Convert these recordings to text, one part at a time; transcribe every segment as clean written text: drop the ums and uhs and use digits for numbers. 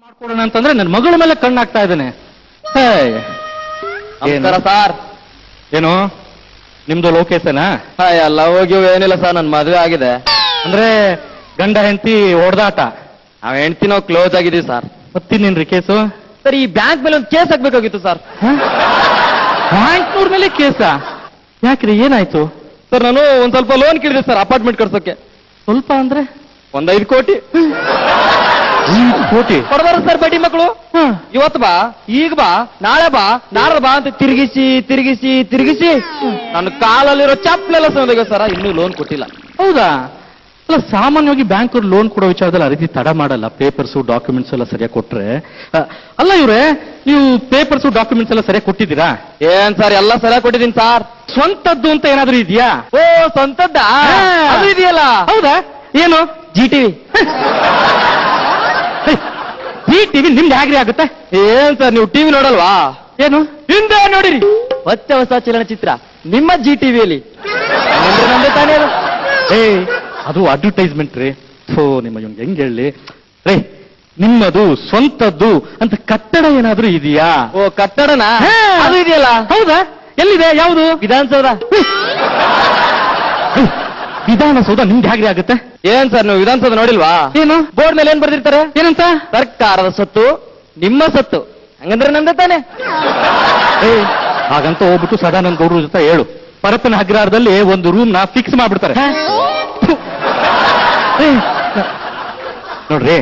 ಮಾಡ್ಕೊಡೋಣ ಅಂತಂದ್ರೆ ನನ್ನ ಮಗಳ ಮೇಲೆ ಕಣ್ಣಾಗ್ತಾ ಇದ್ದಾನೆ. ನಮಸ್ಕಾರ ಸರ್. ಏನು ನಿಮ್ದು ಲೋಕೇಶನಾ? ಎಲ್ಲ ಹೋಗಿ ಏನಿಲ್ಲ ಸರ್, ನನ್ನ ಮದುವೆ ಆಗಿದೆ. ಅಂದ್ರೆ ಗಂಡ ಹೆಂಡತಿ ಹೊಡೆದಾಟ? ನಾವ್ ಹೆಂಡತಿ ನಾವು ಕ್ಲೋಸ್ ಆಗಿದೀವಿ ಸರ್. ಮತ್ತಿನ್ನೇನ್ರಿ ಕೇಸು? ಸರ್ ಈ ಬ್ಯಾಂಕ್ ಮೇಲೆ ಒಂದು ಕೇಸ್ ಹಾಕ್ಬೇಕಾಗಿತ್ತು ಸರ್. ಬ್ಯಾಂಕ್ನವ್ರ ಮೇಲೆ ಕೇಸಾ? ಯಾಕ್ರಿ ಏನಾಯ್ತು? ಸರ್ ನಾನು ಒಂದ್ ಸ್ವಲ್ಪ ಲೋನ್ ಕೇಳಿದೆ ಸರ್ ಅಪಾರ್ಟ್ಮೆಂಟ್ ಕಟ್ಸೋಕೆ. ಸ್ವಲ್ಪ ಅಂದ್ರೆ ಒಂದ್ 5 ಕೋಟಿ. 5 ಕೋಟಿ ಕೊಡಬಾರ ಸರ್ ಬಡ್ಡಿ ಮಕ್ಕಳು. ಇವತ್ತು ಬಾ, ಈಗ ಬಾ, ನಾಳೆ ಬಾ, ನಾಳೆ ಬಾ ಅಂತ ತಿರುಗಿಸಿ ತಿರುಗಿಸಿ ತಿರುಗಿಸಿ ನನ್ನ ಕಾಲಲ್ಲಿರೋ ಚಪ್ಪಲೆಲ್ಲ ಸಂದೋಗ ಸರ್, ಇನ್ನೂ ಲೋನ್ ಕೊಟ್ಟಿಲ್ಲ. ಹೌದಾ? ಅಲ್ಲ, ಸಾಮಾನ್ಯವಾಗಿ ಬ್ಯಾಂಕ್ ಅವ್ರು ಲೋನ್ ಕೊಡೋ ವಿಚಾರದಲ್ಲಿ ಆ ರೀತಿ ತಡ ಮಾಡಲ್ಲ. ಪೇಪರ್ಸು ಡಾಕ್ಯುಮೆಂಟ್ಸ್ ಎಲ್ಲ ಸರಿಯಾಗಿ ಕೊಟ್ರೆ. ಅಲ್ಲ ಇವ್ರೆ, ನೀವು ಪೇಪರ್ಸು ಡಾಕ್ಯುಮೆಂಟ್ಸ್ ಎಲ್ಲ ಸರಿಯಾಗಿ ಕೊಟ್ಟಿದ್ದೀರಾ? ಏನ್ ಸರ್ ಎಲ್ಲ ಸರಿಯಾಗಿ ಕೊಟ್ಟಿದ್ದೀನಿ ಸರ್. ಸ್ವಂತದ್ದು ಅಂತ ಏನಾದ್ರೂ ಇದೆಯಾ? ಓ ಸ್ವಂತದ್ದ ಅದು ಇದೆಯಲ್ಲ. ಹೌದಾ? ಏನು? GTV. GTV ನಿಮ್ದು ಹೇಗ್ರಿ ಆಗುತ್ತೆ? ಏನ್ ಸರ್ ನೀವು ಟಿವಿ ನೋಡಲ್ವಾ? ಏನು ಹಿಂದೆ ನೋಡಿರಿ, ಮತ್ತೆ ಹೊಸ ಚಲನಚಿತ್ರ ನಿಮ್ಮ GTVಯಲ್ಲಿ. ನಮ್ದೆ ತಾನೇ ಅದು. ಅದು ಅಡ್ವರ್ಟೈಸ್ಮೆಂಟ್ ರೀ. ನಿಮ್ಮ ಇವ್ನಿಗೆ ಹೆಂಗ್ ಹೇಳಿ ರೇ, ನಿಮ್ಮದು ಸ್ವಂತದ್ದು ಅಂತ ಕಟ್ಟಡ ಏನಾದ್ರೂ ಇದೆಯಾ? ಓ ಕಟ್ಟಡನಾ? ಅದು ಇದೆಯಲ್ಲ. ಹೌದಾ? ಎಲ್ಲಿದೆ? ಯಾವುದು? ವಿಧಾನಸೌಧ. ವಿಧಾನಸೌಧ ನಿಮ್ದು ಹೇಗ್ರಿ ಆಗುತ್ತೆ? ಏನ್ ಸರ್ ನೀವು ವಿಧಾನಸೌಧ ನೋಡಿಲ್ವಾ? ಏನು ಬೋರ್ಡ್ ಮೇಲೆ ಏನ್ ಬರ್ದಿರ್ತಾರೆ? ಏನಂತ? ಸರ್ಕಾರದ ಸೊತ್ತು ನಿಮ್ಮ ಸೊತ್ತು. ಹಂಗಂದ್ರೆ ನಮ್ದೆ ತಾನೆ. ಹಾಗಂತ ಹೋಗ್ಬಿಟ್ಟು ಸದಾನಂದ ಗೌಡ್ರ ಜೊತೆ ಹೇಳು, ಪರಪ್ಪನ ಅಗ್ರಹಾರದಲ್ಲಿ ಒಂದು ರೂಮ್ ನ ಫಿಕ್ಸ್ ಮಾಡ್ಬಿಡ್ತಾರೆ. ನೋಡ್ರಿ,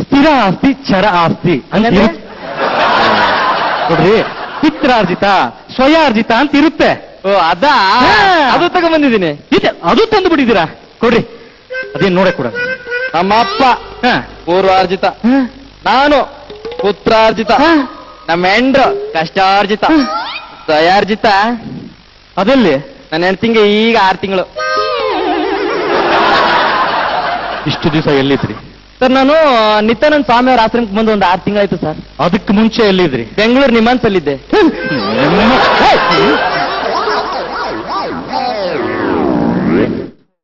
ಸ್ಥಿರ ಆಸ್ತಿ ಚರ ಆಸ್ತಿ ಅಂತ ನೋಡ್ರಿ, ಪಿತ್ರಾರ್ಜಿತ ಸ್ವಯಾರ್ಜಿತ ಅಂತ ಇರುತ್ತೆ. ಓ ಅದಾ? ಅದು ತಗೊಂಡ್ಬಂದಿದ್ದೀನಿ. ಅದು ತಂದು ಬಿಟ್ಟಿದ್ದೀರಾ? ಕೊಡ್ರಿ, ಅದೇನ್ ನೋಡೇ ಕೊಡ. ನಮ್ಮ ಅಪ್ಪ ಪೂರ್ವಾರ್ಜಿತ, ನಾನು ಪುತ್ರಾರ್ಜಿತ, ನಮ್ಮ ಹೆಂಡ್ರು ಕಷ್ಟಾರ್ಜಿತ, ಸ್ವಯಾರ್ಜಿತ. ಅದೆಲ್ಲಿ? ನನ್ನ ಹೆಂಡ್ತಿಂಗೆ ಈಗ 6 ತಿಂಗಳು. ಇಷ್ಟು ದಿವಸ ಎಲ್ಲಿದ್ರಿ ಸರ್? ನಾನು ನಿತ್ಯಾನಂದ ಸ್ವಾಮಿ ಅವ್ರ ಆಶ್ರಮಕ್ಕೆ ಬಂದು ಒಂದು 6 ತಿಂಗಳಾಯ್ತು ಸರ್. ಅದಕ್ಕೆ ಮುಂಚೆ ಎಲ್ಲಿದ್ರಿ? ಬೆಂಗಳೂರು ನಿಮಾನ್ಸಲ್ಲಿದ್ದೆ.